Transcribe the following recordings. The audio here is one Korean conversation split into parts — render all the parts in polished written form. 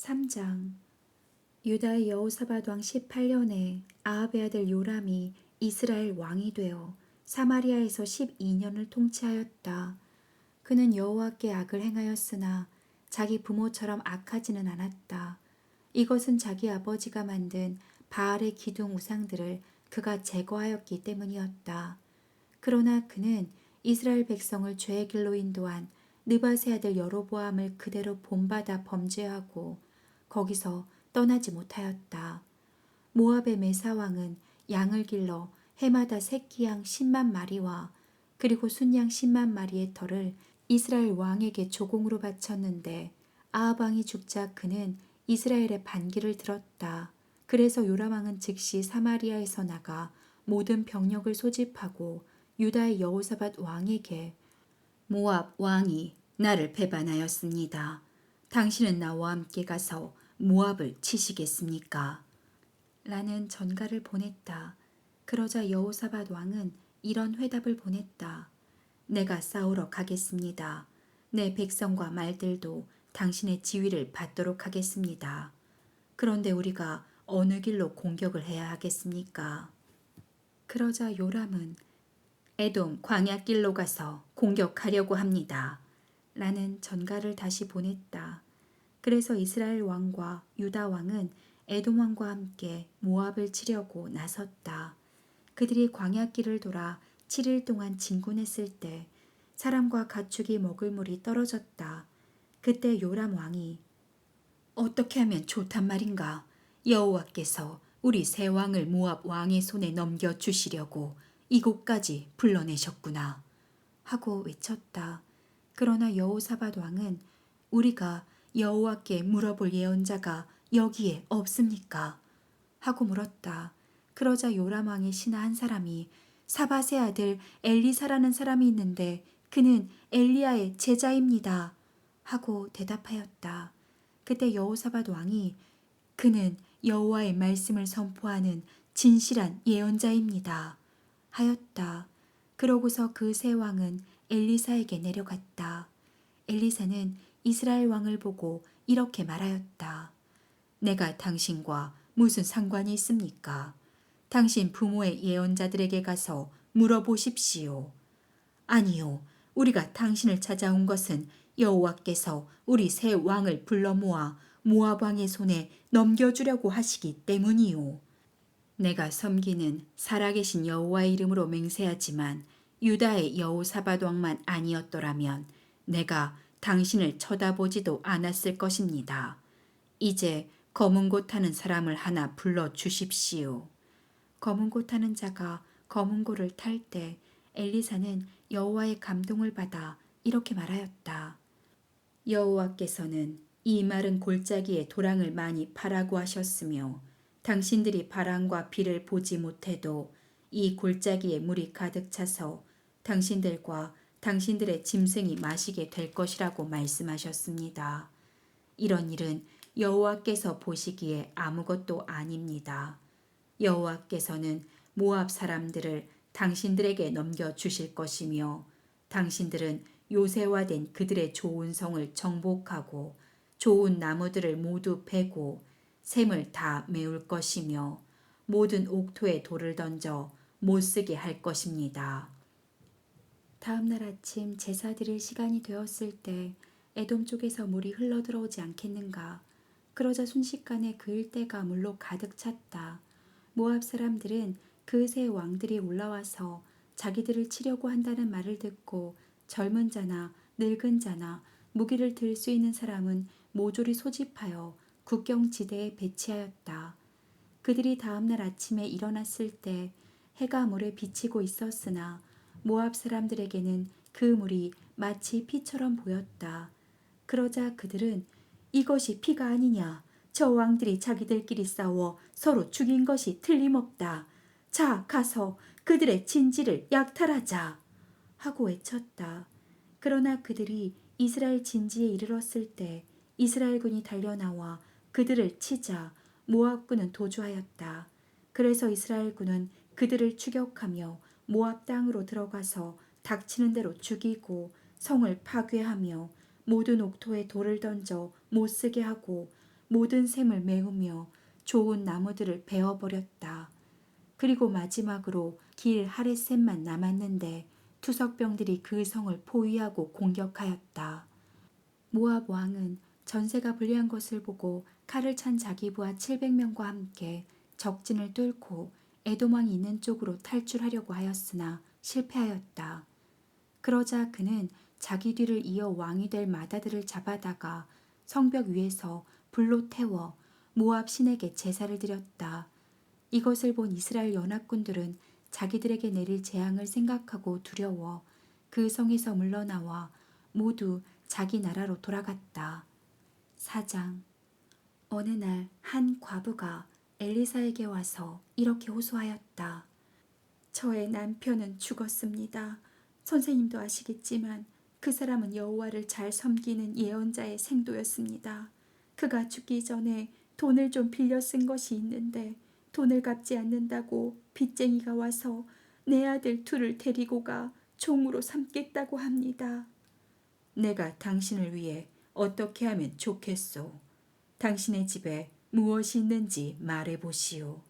3장. 유다의 여호사밧 왕 18년에 아합의 아들 요람이 이스라엘 왕이 되어 사마리아에서 12년을 통치하였다. 그는 여호와께 악을 행하였으나 자기 부모처럼 악하지는 않았다. 이것은 자기 아버지가 만든 바알의 기둥 우상들을 그가 제거하였기 때문이었다. 그러나 그는 이스라엘 백성을 죄의 길로 인도한 느밧의 아들 여로보암을 그대로 본받아 범죄하고 거기서 떠나지 못하였다. 모압의 메사왕은 양을 길러 해마다 새끼 양 10만 마리와 그리고 순양 10만 마리의 털을 이스라엘 왕에게 조공으로 바쳤는데 아합 왕이 죽자 그는 이스라엘의 반기를 들었다. 그래서 요람 왕은 즉시 사마리아에서 나가 모든 병력을 소집하고 유다의 여호사밧 왕에게 모압 왕이 나를 배반하였습니다. 당신은 나와 함께 가서 모압을 치시겠습니까? 라는 전가를 보냈다. 그러자 여호사밧 왕은 이런 회답을 보냈다. 내가 싸우러 가겠습니다. 내 백성과 말들도 당신의 지휘를 받도록 하겠습니다. 그런데 우리가 어느 길로 공격을 해야 하겠습니까? 그러자 요람은 에돔 광야길로 가서 공격하려고 합니다. 라는 전가를 다시 보냈다. 그래서 이스라엘 왕과 유다 왕은 에돔 왕과 함께 모압을 치려고 나섰다. 그들이 광야길을 돌아 7일 동안 진군했을 때 사람과 가축이 먹을 물이 떨어졌다. 그때 요람 왕이 어떻게 하면 좋단 말인가? 여호와께서 우리 세 왕을 모압 왕의 손에 넘겨주시려고 이곳까지 불러내셨구나. 하고 외쳤다. 그러나 여호사밧 왕은 우리가 여호와께 물어볼 예언자가 여기에 없습니까? 하고 물었다. 그러자 요람 왕의 신하 한 사람이 사밧의 아들 엘리사라는 사람이 있는데 그는 엘리야의 제자입니다. 하고 대답하였다. 그때 여호사밧 왕이 그는 여호와의 말씀을 선포하는 진실한 예언자입니다. 하였다. 그러고서 그 세 왕은 엘리사에게 내려갔다. 엘리사는 이스라엘 왕을 보고 이렇게 말하였다. 내가 당신과 무슨 상관이 있습니까? 당신 부모의 예언자들에게 가서 물어보십시오. 아니요, 우리가 당신을 찾아온 것은 여호와께서 우리 세 왕을 불러 모아 모압 왕의 손에 넘겨주려고 하시기 때문이요. 내가 섬기는 살아계신 여호와의 이름으로 맹세하지만 유다의 여호사밧 왕만 아니었더라면 내가 당신을 쳐다보지도 않았을 것입니다. 이제 검은 곳 타는 사람을 하나 불러 주십시오. 검은 곳 타는 자가 검은 고를 탈 때 엘리사는 여호와의 감동을 받아 이렇게 말하였다. 여호와께서는 이 마른 골짜기에 도랑을 많이 파라고 하셨으며 당신들이 바람과 비를 보지 못해도 이 골짜기에 물이 가득 차서 당신들과 당신들의 짐승이 마시게 될 것이라고 말씀하셨습니다. 이런 일은 여호와께서 보시기에 아무것도 아닙니다. 여호와께서는 모압 사람들을 당신들에게 넘겨주실 것이며 당신들은 요새화된 그들의 좋은 성을 정복하고 좋은 나무들을 모두 베고 샘을 다 메울 것이며 모든 옥토에 돌을 던져 못쓰게 할 것입니다. 다음 날 아침 제사 드릴 시간이 되었을 때 에돔 쪽에서 물이 흘러들어오지 않겠는가. 그러자 순식간에 그 일대가 물로 가득 찼다. 모압 사람들은 그 세 왕들이 올라와서 자기들을 치려고 한다는 말을 듣고 젊은 자나 늙은 자나 무기를 들 수 있는 사람은 모조리 소집하여 국경지대에 배치하였다. 그들이 다음날 아침에 일어났을 때 해가 물에 비치고 있었으나 모압 사람들에게는 그 물이 마치 피처럼 보였다. 그러자 그들은 이것이 피가 아니냐. 저 왕들이 자기들끼리 싸워 서로 죽인 것이 틀림없다. 자, 가서 그들의 진지를 약탈하자. 하고 외쳤다. 그러나 그들이 이스라엘 진지에 이르렀을 때 이스라엘군이 달려나와 그들을 치자 모압군은 도주하였다. 그래서 이스라엘군은 그들을 추격하며 모압 땅으로 들어가서 닥치는 대로 죽이고 성을 파괴하며 모든 옥토에 돌을 던져 못쓰게 하고 모든 샘을 메우며 좋은 나무들을 베어버렸다. 그리고 마지막으로 길 하렛샘만 남았는데 투석병들이 그 성을 포위하고 공격하였다. 모압 왕은 전세가 불리한 것을 보고 칼을 찬 자기 부하 700명과 함께 적진을 뚫고 에돔 왕이 있는 쪽으로 탈출하려고 하였으나 실패하였다. 그러자 그는 자기 뒤를 이어 왕이 될 마다들을 잡아다가 성벽 위에서 불로 태워 모압 신에게 제사를 드렸다. 이것을 본 이스라엘 연합군들은 자기들에게 내릴 재앙을 생각하고 두려워 그 성에서 물러나와 모두 자기 나라로 돌아갔다. 4장. 어느 날 한 과부가 엘리사에게 와서 이렇게 호소하였다. 저의 남편은 죽었습니다. 선생님도 아시겠지만 그 사람은 여호와를 잘 섬기는 예언자의 생도였습니다. 그가 죽기 전에 돈을 좀 빌려 쓴 것이 있는데 돈을 갚지 않는다고 빚쟁이가 와서 내 아들 둘을 데리고 가 종으로 삼겠다고 합니다. 내가 당신을 위해 어떻게 하면 좋겠소? 당신의 집에 무엇이 있는지 말해보시오.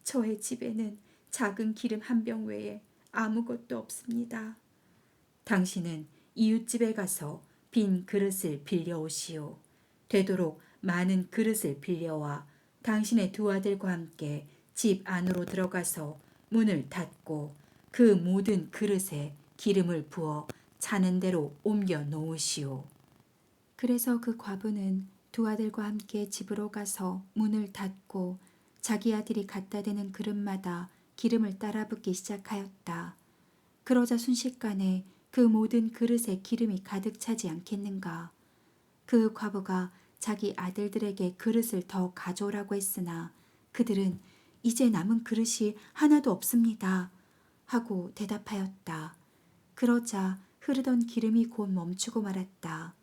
저의 집에는 작은 기름 한 병 외에 아무것도 없습니다. 당신은 이웃집에 가서 빈 그릇을 빌려오시오. 되도록 많은 그릇을 빌려와 당신의 두 아들과 함께 집 안으로 들어가서 문을 닫고 그 모든 그릇에 기름을 부어 차는 대로 옮겨 놓으시오. 그래서 그 과부는 두 아들과 함께 집으로 가서 문을 닫고 자기 아들이 갖다 대는 그릇마다 기름을 따라 붓기 시작하였다. 그러자 순식간에 그 모든 그릇에 기름이 가득 차지 않겠는가. 그 과부가 자기 아들들에게 그릇을 더 가져오라고 했으나 그들은 이제 남은 그릇이 하나도 없습니다. 하고 대답하였다. 그러자 흐르던 기름이 곧 멈추고 말았다.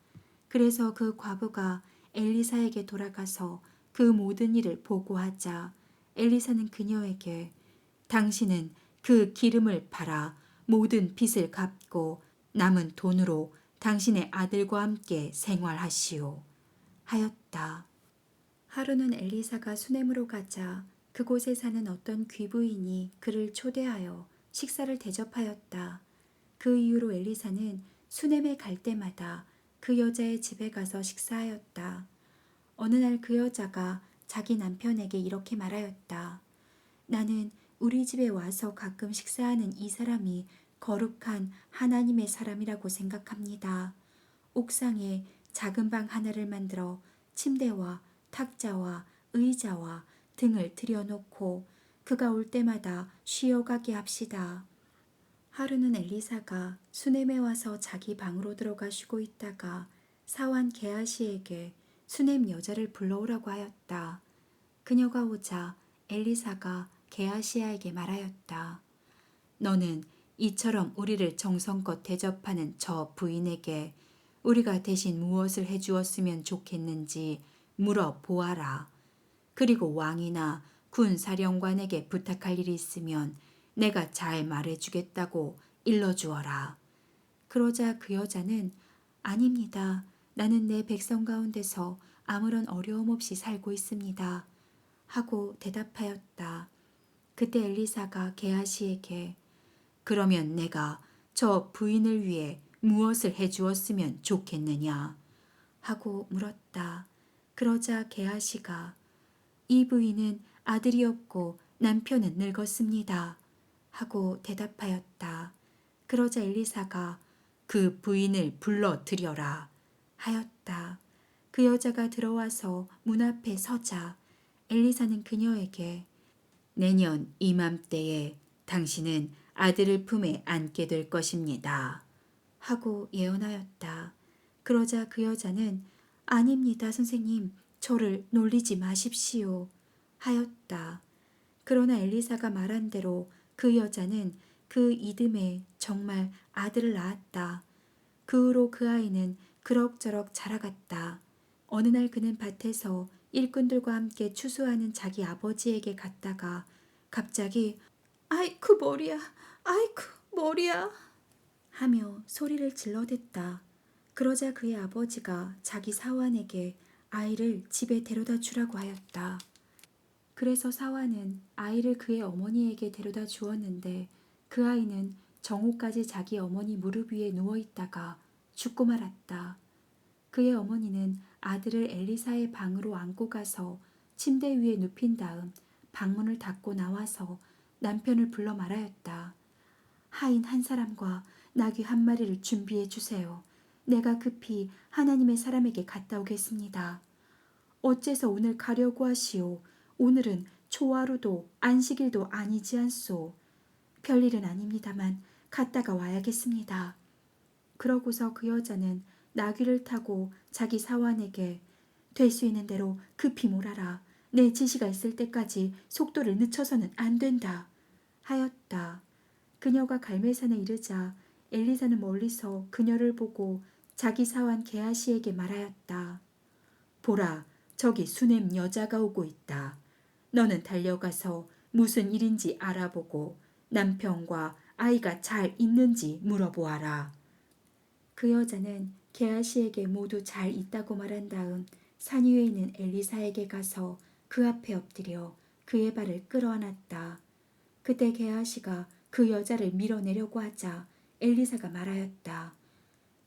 그래서 그 과부가 엘리사에게 돌아가서 그 모든 일을 보고하자 엘리사는 그녀에게 당신은 그 기름을 팔아 모든 빚을 갚고 남은 돈으로 당신의 아들과 함께 생활하시오. 하였다. 하루는 엘리사가 수넴으로 가자 그곳에 사는 어떤 귀부인이 그를 초대하여 식사를 대접하였다. 그 이후로 엘리사는 수넴에 갈 때마다 그 여자의 집에 가서 식사하였다. 어느 날 그 여자가 자기 남편에게 이렇게 말하였다. 나는 우리 집에 와서 가끔 식사하는 이 사람이 거룩한 하나님의 사람이라고 생각합니다. 옥상에 작은 방 하나를 만들어 침대와 탁자와 의자와 등을 들여놓고 그가 올 때마다 쉬어가게 합시다. 하루는 엘리사가 수넴에 와서 자기 방으로 들어가 쉬고 있다가 사환 게하시에게 수넴 여자를 불러오라고 하였다. 그녀가 오자 엘리사가 게하시야에게 말하였다. 너는 이처럼 우리를 정성껏 대접하는 저 부인에게 우리가 대신 무엇을 해주었으면 좋겠는지 물어보아라. 그리고 왕이나 군 사령관에게 부탁할 일이 있으면 내가 잘 말해주겠다고 일러주어라. 그러자 그 여자는 아닙니다. 나는 내 백성 가운데서 아무런 어려움 없이 살고 있습니다. 하고 대답하였다. 그때 엘리사가 게하시에게 그러면 내가 저 부인을 위해 무엇을 해주었으면 좋겠느냐? 하고 물었다. 그러자 게하시가 이 부인은 아들이 없고 남편은 늙었습니다. 하고 대답하였다. 그러자 엘리사가 그 부인을 불러들여라 하였다. 그 여자가 들어와서 문 앞에 서자 엘리사는 그녀에게 내년 이맘때에 당신은 아들을 품에 안게 될 것입니다. 하고 예언하였다. 그러자 그 여자는 아닙니다, 선생님. 저를 놀리지 마십시오. 하였다. 그러나 엘리사가 말한 대로 그 여자는 그 이듬해 정말 아들을 낳았다. 그 후로 그 아이는 그럭저럭 자라갔다. 어느 날 그는 밭에서 일꾼들과 함께 추수하는 자기 아버지에게 갔다가 갑자기 아이쿠 머리야, 아이쿠 머리야 하며 소리를 질러댔다. 그러자 그의 아버지가 자기 사환에게 아이를 집에 데려다 주라고 하였다. 그래서 사환은 아이를 그의 어머니에게 데려다 주었는데 그 아이는 정오까지 자기 어머니 무릎 위에 누워 있다가 죽고 말았다. 그의 어머니는 아들을 엘리사의 방으로 안고 가서 침대 위에 눕힌 다음 방문을 닫고 나와서 남편을 불러 말하였다. 하인 한 사람과 나귀 한 마리를 준비해 주세요. 내가 급히 하나님의 사람에게 갔다 오겠습니다. 어째서 오늘 가려고 하시오. 오늘은 초하루도 안식일도 아니지 않소. 별일은 아닙니다만 갔다가 와야겠습니다. 그러고서 그 여자는 나귀를 타고 자기 사환에게 될 수 있는 대로 급히 몰아라. 내 지시가 있을 때까지 속도를 늦춰서는 안 된다. 하였다. 그녀가 갈멜산에 이르자 엘리사는 멀리서 그녀를 보고 자기 사환 게하시에게 말하였다. 보라, 저기 수넴 여자가 오고 있다. 너는 달려가서 무슨 일인지 알아보고 남편과 아이가 잘 있는지 물어보아라. 그 여자는 게하시에게 모두 잘 있다고 말한 다음 산 위에 있는 엘리사에게 가서 그 앞에 엎드려 그의 발을 끌어안았다. 그때 게하시가 그 여자를 밀어내려고 하자 엘리사가 말하였다.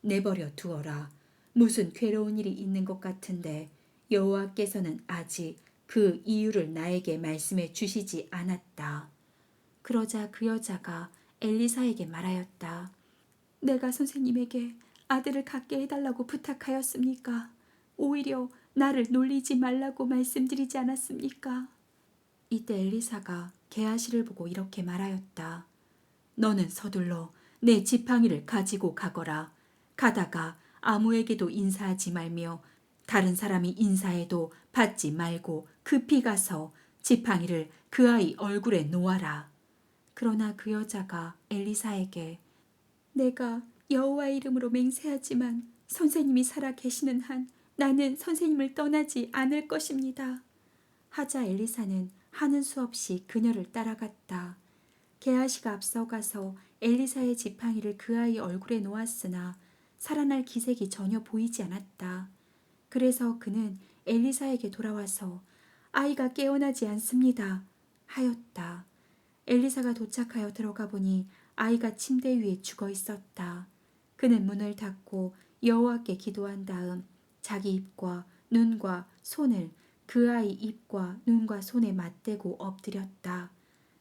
내버려 두어라. 무슨 괴로운 일이 있는 것 같은데 여호와께서는 아직 그 이유를 나에게 말씀해 주시지 않았다. 그러자 그 여자가 엘리사에게 말하였다. 내가 선생님에게 아들을 갖게 해달라고 부탁하였습니까? 오히려 나를 놀리지 말라고 말씀드리지 않았습니까? 이때 엘리사가 게하시를 보고 이렇게 말하였다. 너는 서둘러 내 지팡이를 가지고 가거라. 가다가 아무에게도 인사하지 말며 다른 사람이 인사해도 받지 말고 급히 가서 지팡이를 그 아이 얼굴에 놓아라. 그러나 그 여자가 엘리사에게 내가 여호와의 이름으로 맹세하지만 선생님이 살아 계시는 한 나는 선생님을 떠나지 않을 것입니다. 하자 엘리사는 하는 수 없이 그녀를 따라갔다. 게하시가 앞서가서 엘리사의 지팡이를 그 아이 얼굴에 놓았으나 살아날 기색이 전혀 보이지 않았다. 그래서 그는 엘리사에게 돌아와서 아이가 깨어나지 않습니다. 하였다. 엘리사가 도착하여 들어가 보니 아이가 침대 위에 죽어 있었다. 그는 문을 닫고 여호와께 기도한 다음 자기 입과 눈과 손을 그 아이 입과 눈과 손에 맞대고 엎드렸다.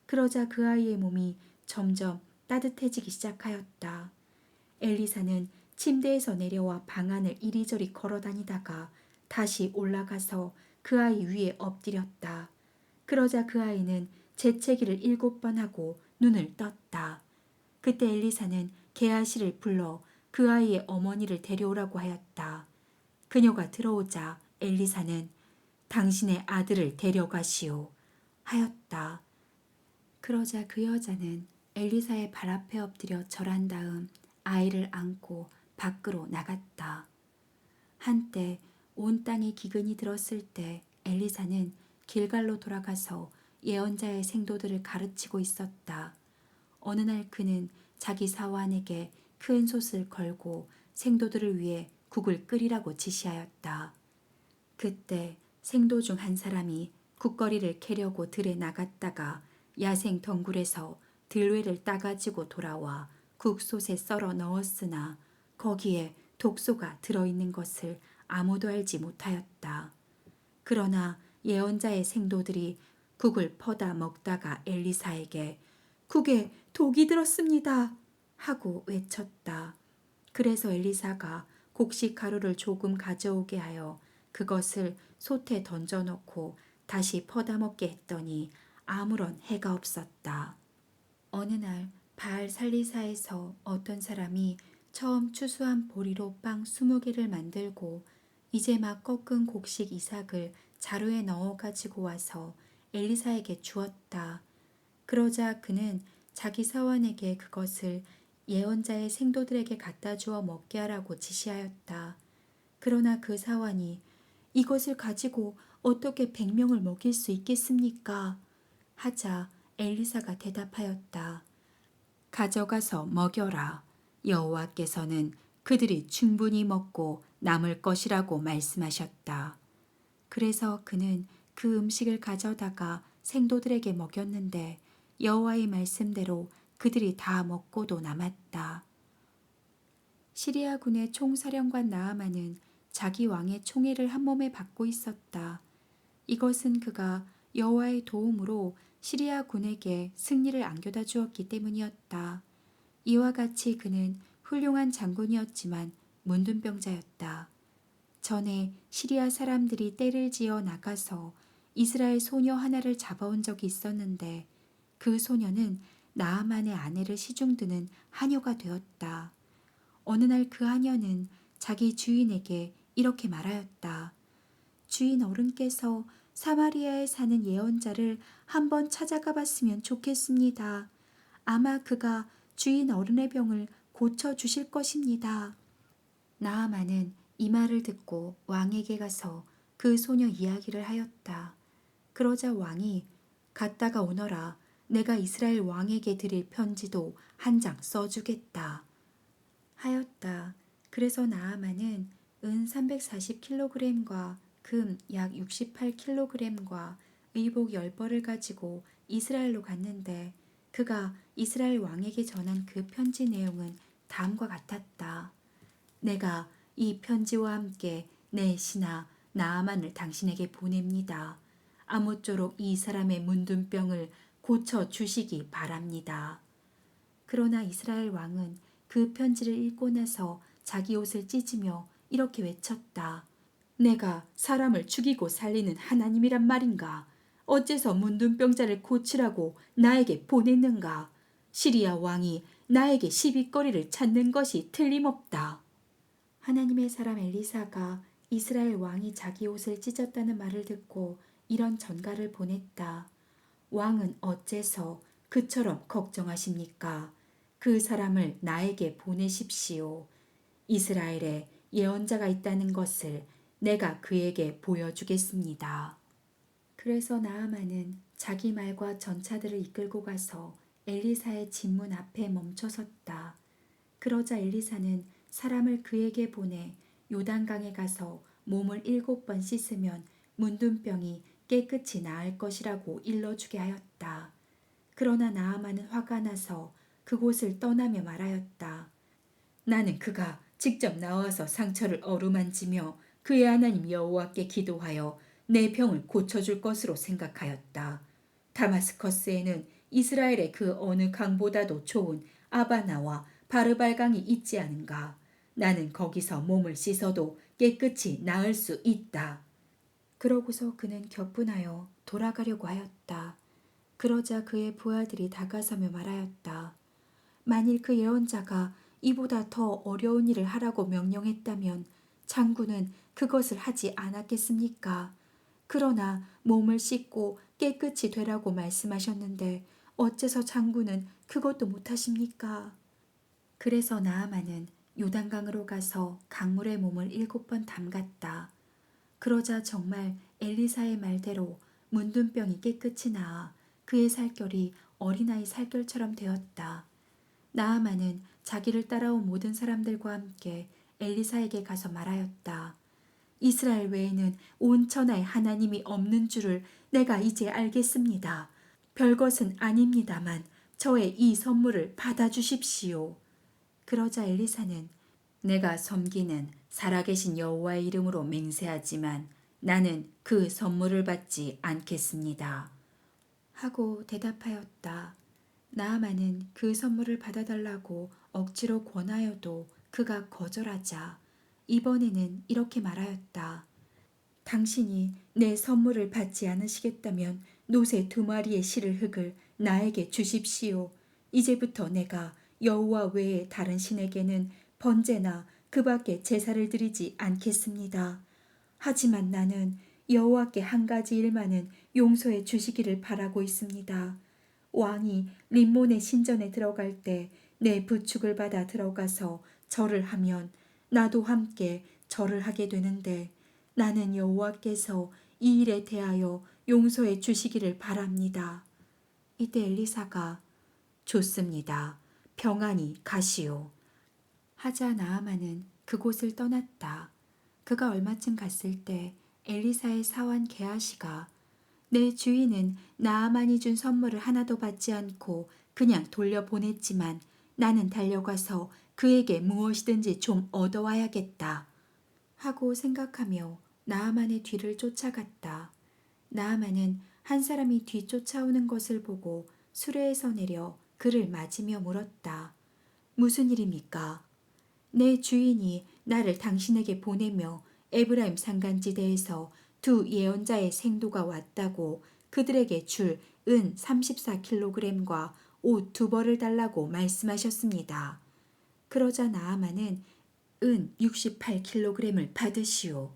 그러자 그 아이의 몸이 점점 따뜻해지기 시작하였다. 엘리사는 침대에서 내려와 방 안을 이리저리 걸어다니다가 다시 올라가서 그 아이 위에 엎드렸다. 그러자 그 아이는 재채기를 7번 하고 눈을 떴다. 그때 엘리사는 게하시를 불러 그 아이의 어머니를 데려오라고 하였다. 그녀가 들어오자 엘리사는 당신의 아들을 데려가시오 하였다. 그러자 그 여자는 엘리사의 발 앞에 엎드려 절한 다음 아이를 안고 밖으로 나갔다. 한때 온 땅에 기근이 들었을 때 엘리사는 길갈로 돌아가서 예언자의 생도들을 가르치고 있었다. 어느 날 그는 자기 사환에게 큰 솥을 걸고 생도들을 위해 국을 끓이라고 지시하였다. 그때 생도 중 한 사람이 국거리를 캐려고 들에 나갔다가 야생 덩굴에서 들외를 따가지고 돌아와 국솥에 썰어 넣었으나 거기에 독소가 들어있는 것을 아무도 알지 못하였다. 그러나 예언자의 생도들이 국을 퍼다 먹다가 엘리사에게 국에 독이 들었습니다 하고 외쳤다. 그래서 엘리사가 곡식 가루를 조금 가져오게 하여 그것을 솥에 던져놓고 다시 퍼다 먹게 했더니 아무런 해가 없었다. 어느 날 바알 살리사에서 어떤 사람이 처음 추수한 보리로 빵 20개를 만들고 이제 막 꺾은 곡식 이삭을 자루에 넣어 가지고 와서 엘리사에게 주었다. 그러자 그는 자기 사원에게 그것을 예언자의 생도들에게 갖다 주어 먹게 하라고 지시하였다. 그러나 그 사원이 이것을 가지고 어떻게 100명을 먹일 수 있겠습니까? 하자 엘리사가 대답하였다. 가져가서 먹여라. 여호와께서는 그들이 충분히 먹고 남을 것이라고 말씀하셨다. 그래서 그는 그 음식을 가져다가 생도들에게 먹였는데 여호와의 말씀대로 그들이 다 먹고도 남았다. 시리아군의 총사령관 나아만은 자기 왕의 총애를 한 몸에 받고 있었다. 이것은 그가 여호와의 도움으로 시리아 군에게 승리를 안겨다 주었기 때문이었다. 이와 같이 그는 훌륭한 장군이었지만 문둥병자였다. 전에 시리아 사람들이 떼를 지어 나가서 이스라엘 소녀 하나를 잡아온 적이 있었는데 그 소녀는 나아만의 아내를 시중드는 하녀가 되었다. 어느 날 그 하녀는 자기 주인에게 이렇게 말하였다. 주인 어른께서 사마리아에 사는 예언자를 한번 찾아가 봤으면 좋겠습니다. 아마 그가 주인 어른의 병을 고쳐 주실 것입니다. 나아만은 이 말을 듣고 왕에게 가서 그 소녀 이야기를 하였다. 그러자 왕이 갔다가 오너라. 내가 이스라엘 왕에게 드릴 편지도 한 장 써주겠다. 하였다. 그래서 나아만은 은 340kg과 금 약 68kg과 의복 10벌을 가지고 이스라엘로 갔는데 그가 이스라엘 왕에게 전한 그 편지 내용은 다음과 같았다. 내가 이 편지와 함께 내 신하 나아만을 당신에게 보냅니다. 아무쪼록 이 사람의 문둥병을 고쳐 주시기 바랍니다. 그러나 이스라엘 왕은 그 편지를 읽고 나서 자기 옷을 찢으며 이렇게 외쳤다. 내가 사람을 죽이고 살리는 하나님이란 말인가? 어째서 문둥병자를 고치라고 나에게 보냈는가? 시리아 왕이 나에게 시비거리를 찾는 것이 틀림없다. 하나님의 사람 엘리사가 이스라엘 왕이 자기 옷을 찢었다는 말을 듣고 이런 전가를 보냈다. 왕은 어째서 그처럼 걱정하십니까? 그 사람을 나에게 보내십시오. 이스라엘에 예언자가 있다는 것을 내가 그에게 보여주겠습니다. 그래서 나아만은 자기 말과 전차들을 이끌고 가서 엘리사의 진문 앞에 멈춰섰다. 그러자 엘리사는 사람을 그에게 보내 요단강에 가서 몸을 7번 씻으면 문둥병이 깨끗이 나을 것이라고 일러주게 하였다. 그러나 나아만은 화가 나서 그곳을 떠나며 말하였다. 나는 그가 직접 나와서 상처를 어루만지며 그의 하나님 여호와께 기도하여 내 병을 고쳐줄 것으로 생각하였다. 다마스커스에는 이스라엘의 그 어느 강보다도 좋은 아바나와 바르발강이 있지 않은가. 나는 거기서 몸을 씻어도 깨끗이 나을 수 있다. 그러고서 그는 격분하여 돌아가려고 하였다. 그러자 그의 부하들이 다가서며 말하였다. 만일 그 예언자가 이보다 더 어려운 일을 하라고 명령했다면 장군은 그것을 하지 않았겠습니까? 그러나 몸을 씻고 깨끗이 되라고 말씀하셨는데 어째서 장군은 그것도 못하십니까? 그래서 나아만은 요단강으로 가서 강물에 몸을 7번 담갔다. 그러자 정말 엘리사의 말대로 문둥병이 깨끗이 나아 그의 살결이 어린아이 살결처럼 되었다. 나아만은 자기를 따라온 모든 사람들과 함께 엘리사에게 가서 말하였다. 이스라엘 외에는 온 천하에 하나님이 없는 줄을 내가 이제 알겠습니다. 별것은 아닙니다만 저의 이 선물을 받아주십시오. 그러자 엘리사는 내가 섬기는 살아계신 여호와의 이름으로 맹세하지만 나는 그 선물을 받지 않겠습니다. 하고 대답하였다. 나아만은 그 선물을 받아달라고 억지로 권하여도 그가 거절하자 이번에는 이렇게 말하였다. 당신이 내 선물을 받지 않으시겠다면 노새 2마리의 실을 흙을 나에게 주십시오. 이제부터 내가 여호와 외에 다른 신에게는 번제나 그 밖에 제사를 드리지 않겠습니다. 하지만 나는 여호와께 한 가지 일만은 용서해 주시기를 바라고 있습니다. 왕이 림몬의 신전에 들어갈 때 내 부축을 받아 들어가서 절을 하면 나도 함께 절을 하게 되는데 나는 여호와께서 이 일에 대하여 용서해 주시기를 바랍니다. 이때 엘리사가 좋습니다. 평안히 가시오. 하자 나아만은 그곳을 떠났다. 그가 얼마쯤 갔을 때 엘리사의 사환 게하시가 내 주인은 나아만이 준 선물을 하나도 받지 않고 그냥 돌려보냈지만 나는 달려가서 그에게 무엇이든지 좀 얻어와야겠다 하고 생각하며 나아만의 뒤를 쫓아갔다. 나아만은 한 사람이 뒤쫓아오는 것을 보고 수레에서 내려 그를 맞으며 물었다. 무슨 일입니까? 내 주인이 나를 당신에게 보내며 에브라임 산간지대에서 두 예언자의 생도가 왔다고 그들에게 줄 은 34kg과 옷 2벌을 달라고 말씀하셨습니다. 그러자 나아만은 은 68kg을 받으시오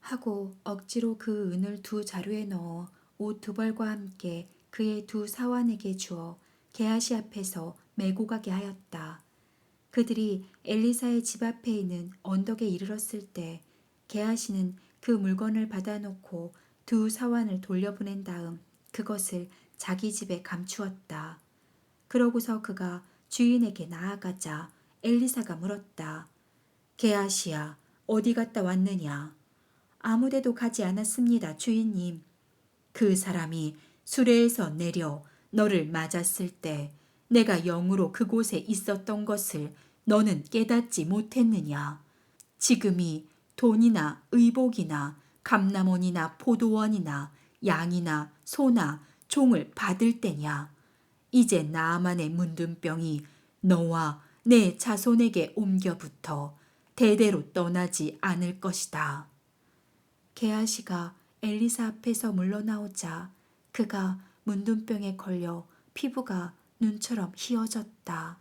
하고 억지로 그 은을 두 자루에 넣어 옷 2벌과 함께 그의 두 사환에게 주어 게하시 앞에서 메고 가게 하였다. 그들이 엘리사의 집 앞에 있는 언덕에 이르렀을 때 게하시는 그 물건을 받아놓고 두 사환을 돌려보낸 다음 그것을 자기 집에 감추었다. 그러고서 그가 주인에게 나아가자 엘리사가 물었다. 게하시야, 어디 갔다 왔느냐? 아무데도 가지 않았습니다, 주인님. 그 사람이 수레에서 내려 너를 맞았을 때 내가 영으로 그곳에 있었던 것을 너는 깨닫지 못했느냐? 지금이 돈이나 의복이나 감람원이나 포도원이나 양이나 소나 종을 받을 때냐? 이제 나아만의 문둥병이 너와 내 자손에게 옮겨붙어 대대로 떠나지 않을 것이다. 게하시가 엘리사 앞에서 물러나오자 그가 문둥병에 걸려 피부가 눈처럼 휘어졌다.